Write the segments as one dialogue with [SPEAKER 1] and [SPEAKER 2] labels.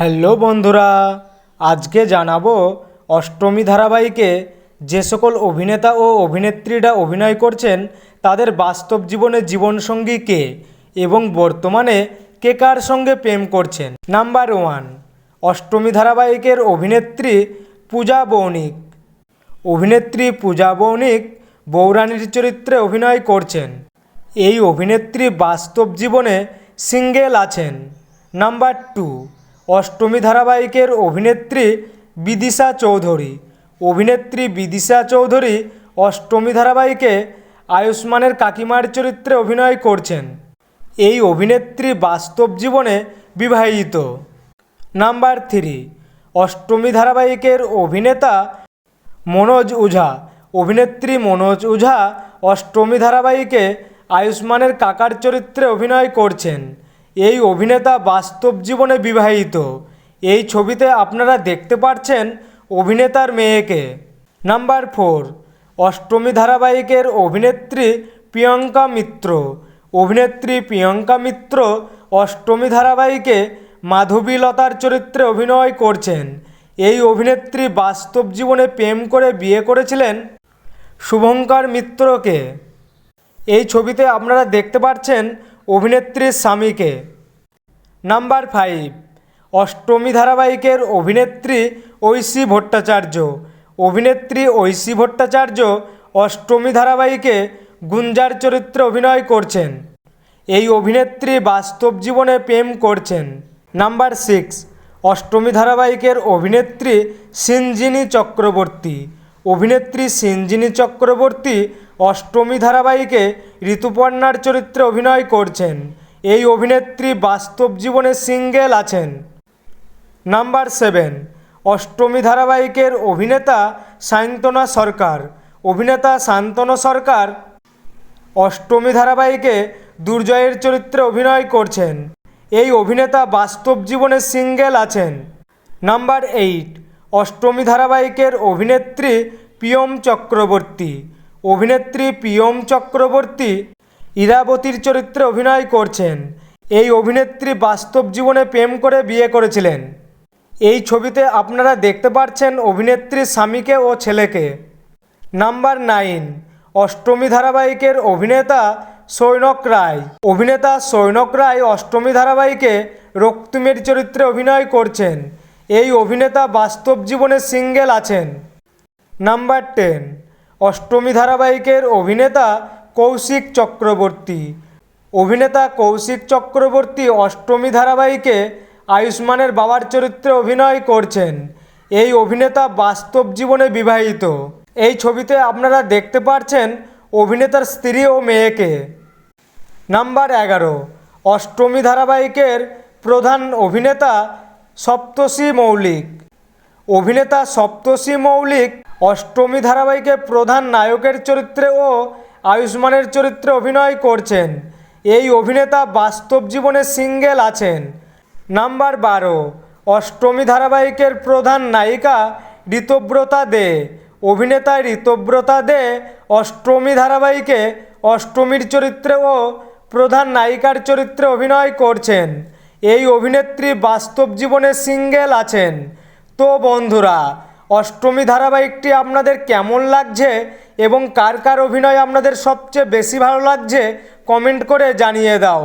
[SPEAKER 1] Hello বন্ধুরা, আজকে জানাবো অষ্টমী ধারাবাহিকে যে সকল অভিনেতা ও অভিনেত্রীরা অভিনয় করছেন তাদের বাস্তব জীবনের জীবনসঙ্গী কে এবং বর্তমানে কে কার সঙ্গে প্রেম করছেন। নাম্বার 1, অষ্টমী ধারাবাহিকের অভিনেত্রী পূজা বৌনিক। অভিনেত্রী পূজা বৌনিক বৌরানীর চরিত্রে অভিনয় করছেন। এই অভিনেত্রী বাস্তব জীবনে সিঙ্গেল আছেন। নাম্বার 2, অষ্টমী ধারাবাহিকের অভিনেত্রী বিদিশা চৌধুরী। অভিনেত্রী বিদিশা চৌধুরী অষ্টমী ধারাবাহিকে আয়ুষ্মানের কাকিমার চরিত্রে অভিনয় করছেন। এই অভিনেত্রী বাস্তব জীবনে বিবাহিত। নাম্বার 3, অষ্টমী ধারাবাহিকের অভিনেতা মনোজ ওঝা। অভিনেত্রী মনোজ ওঝা অষ্টমী ধারাবাহিকে আয়ুষ্মানের কাকার চরিত্রে অভিনয় করছেন। এই অভিনেতা বাস্তব জীবনে বিবাহিত। এই ছবিতে আপনারা দেখতে পাচ্ছেন অভিনেতার মেয়েকে। নাম্বার 4, অষ্টমী ধারাবাহিকের অভিনেত্রী প্রিয়ঙ্কা মিত্র। অভিনেত্রী প্রিয়ঙ্কা মিত্র অষ্টমী ধারাবাহিকে মাধবীলতার চরিত্রে অভিনয় করছেন। এই অভিনেত্রী বাস্তব জীবনে প্রেম করে বিয়ে করেছিলেন শুভঙ্কর মিত্রকে। এই ছবিতে আপনারা দেখতে পাচ্ছেন অভিনেত্রীর স্বামীকে। নাম্বার 5, অষ্টমী ধারাবাহিকের অভিনেত্রী ঐশী ভট্টাচার্য। অভিনেত্রী ঐশী ভট্টাচার্য অষ্টমী ধারাবাহিকে গুঞ্জার চরিত্রে অভিনয় করছেন। এই অভিনেত্রী বাস্তব জীবনে প্রেম করছেন। নাম্বার 6, অষ্টমী ধারাবাহিকের অভিনেত্রী সিঞ্জিনী চক্রবর্তী। অভিনেত্রী সিঞ্জিনী চক্রবর্তী অষ্টমী ধারাবাহিকে ঋতুপর্ণার চরিত্রে অভিনয় করছেন। এই অভিনেত্রী বাস্তব জীবনে সিঙ্গেল আছেন। নাম্বার 7, অষ্টমী ধারাবাহিকের অভিনেতা শান্তনা সরকার। অভিনেতা শান্তনু সরকার অষ্টমী ধারাবাহিকে দুর্জয়ের চরিত্রে অভিনয় করছেন। এই অভিনেতা বাস্তব জীবনে সিঙ্গেল আছেন। নাম্বার 8, অষ্টমী ধারাবাহিকের অভিনেত্রী প্রিয়ম চক্রবর্তী। অভিনেত্রী প্রিয়ম চক্রবর্তী ইরাবতীর চরিত্রে অভিনয় করছেন। এই অভিনেত্রী বাস্তব জীবনে প্রেম করে বিয়ে করেছিলেন। এই ছবিতে আপনারা দেখতে পাচ্ছেন অভিনেত্রীর স্বামীকে ও ছেলেকে। নাম্বার 9, অষ্টমী ধারাবাহিকের অভিনেতা সৌনক রায়। অভিনেতা সৌনক রায় অষ্টমী ধারাবাহিকে রক্তিমের চরিত্রে অভিনয় করছেন। এই অভিনেতা বাস্তব জীবনে সিঙ্গেল আছেন। নাম্বার 10, অষ্টমী ধারাবাহিকের অভিনেতা কৌশিক চক্রবর্তী। অভিনেতা কৌশিক চক্রবর্তী অষ্টমী ধারাবাহিকে আয়ুষ্মানের বাবার চরিত্রে অভিনয় করছেন। এই অভিনেতা বাস্তব জীবনে বিবাহিত। এই ছবিতে আপনারা দেখতে পাচ্ছেন অভিনেতার স্ত্রী ও মেয়েকে। নাম্বার 11, অষ্টমী ধারাবাহিকের প্রধান অভিনেতা সপ্তর্ষি মৌলিক। অভিনেতা সপ্তর্ষি মৌলিক অষ্টমী ধারাবাহিকে প্রধান নায়কের চরিত্রে ও আয়ুষ্মানের চরিত্রে অভিনয় করছেন। এই অভিনেতা বাস্তব জীবনে সিঙ্গেল আছেন। নাম্বার 12, অষ্টমী ধারাবাহিকের প্রধান নায়িকা ঋতব্রতা দে। অভিনেতা ঋতব্রতা দে অষ্টমী ধারাবাহিকে অষ্টমীর চরিত্রে ও প্রধান নায়িকার চরিত্রে অভিনয় করছেন। এই অভিনেত্রী বাস্তব জীবনে সিঙ্গেল আছেন। তো বন্ধুরা, অষ্টমী ধারাবাহিকটি আপনাদের কেমন লাগছে এবং কার কার অভিনয় আপনাদের সবচেয়ে বেশি ভালো লাগছে কমেন্ট করে জানিয়ে দাও।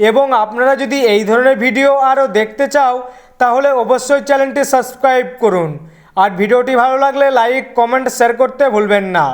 [SPEAKER 1] এবং আপনারা যদি এই ধরনের ভিডিও আরও দেখতে চাও তাহলে অবশ্যই চ্যানেলটি সাবস্ক্রাইব করুন। আর ভিডিওটি ভালো লাগলে লাইক, কমেন্ট, শেয়ার করতে ভুলবেন না।